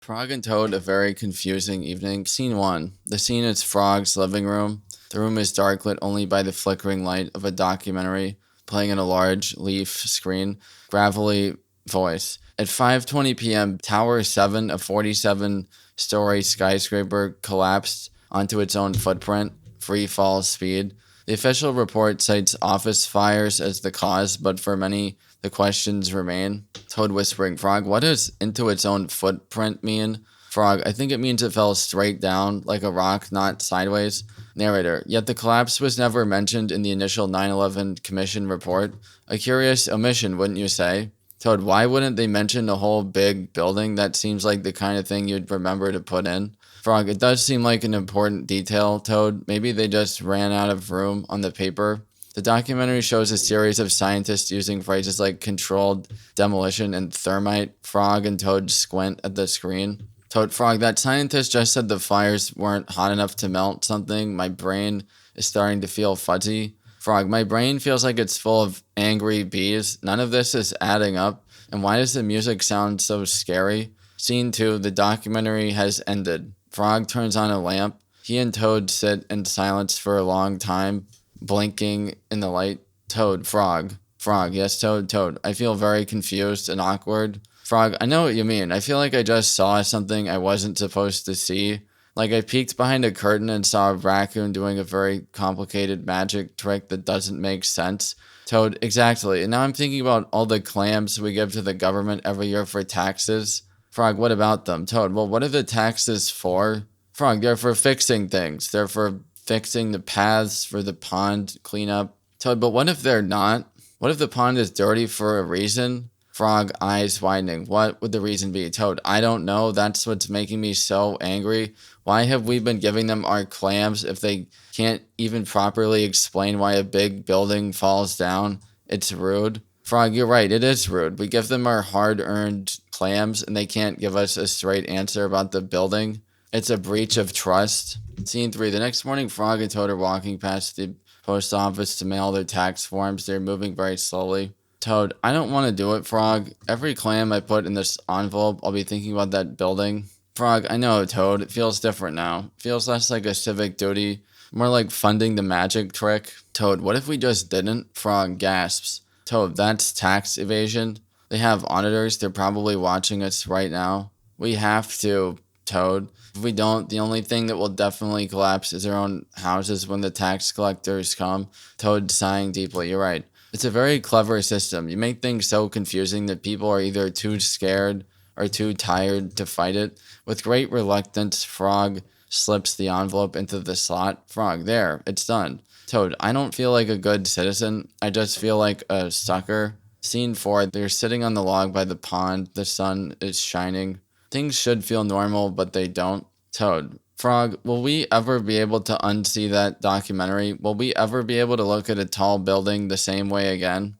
Frog and Toad, a very confusing evening. Scene 1. The scene is Frog's living room. The room is dark, lit only by the flickering light of a documentary playing on a large leaf screen. Gravelly voice. At 5:20 p.m., Tower 7, a 47-story skyscraper, collapsed onto its own footprint, free fall speed. The official report cites office fires as the cause, but for many, the questions remain. Toad whispering, Frog, what does into its own footprint mean? Frog, I think it means it fell straight down, like a rock, not sideways. Narrator, yet the collapse was never mentioned in the initial 9/11 Commission report. A curious omission, wouldn't you say? Toad, why wouldn't they mention the whole big building? That seems like the kind of thing you'd remember to put in. Frog, it does seem like an important detail, Toad. Maybe they just ran out of room on the paper. The documentary shows a series of scientists using phrases like controlled demolition and thermite. Frog and Toad squint at the screen. Toad, Frog, that scientist just said the fires weren't hot enough to melt something. My brain is starting to feel fuzzy. Frog, my brain feels like it's full of angry bees. None of this is adding up. And why does the music sound so scary? Scene 2, the documentary has ended. Frog turns on a lamp. He and Toad sit in silence for a long time, blinking in the light. Toad, Frog. Frog, yes, Toad, Toad. I feel very confused and awkward. Frog, I know what you mean. I feel like I just saw something I wasn't supposed to see. Like I peeked behind a curtain and saw a raccoon doing a very complicated magic trick that doesn't make sense. Toad, exactly. And now I'm thinking about all the clams we give to the government every year for taxes. Frog, what about them? Toad, well, what are the taxes for? Frog, they're for fixing things. They're for fixing the paths for the pond cleanup. Toad, but what if they're not? What if the pond is dirty for a reason? Frog, eyes widening. What would the reason be? Toad, I don't know. That's what's making me so angry. Why have we been giving them our clams if they can't even properly explain why a big building falls down? It's rude. Frog, you're right. It is rude. We give them our hard-earned clams and they can't give us a straight answer about the building. It's a breach of trust. Scene 3. The next morning, Frog and Toad are walking past the post office to mail their tax forms. They're moving very slowly. Toad, I don't want to do it, Frog. Every clam I put in this envelope, I'll be thinking about that building. Frog, I know, Toad. It feels different now. It feels less like a civic duty, more like funding the magic trick. Toad, what if we just didn't? Frog gasps. Toad, that's tax evasion. They have auditors. They're probably watching us right now. We have to, Toad. If we don't, the only thing that will definitely collapse is our own houses when the tax collectors come. Toad sighing deeply. You're right. It's a very clever system. You make things so confusing that people are either too scared or too tired to fight it. With great reluctance, Frog slips the envelope into the slot. Frog, there, it's done. Toad, I don't feel like a good citizen. I just feel like a sucker. Scene 4, they're sitting on the log by the pond. The sun is shining. Things should feel normal, but they don't. Toad, Frog, will we ever be able to unsee that documentary? Will we ever be able to look at a tall building the same way again?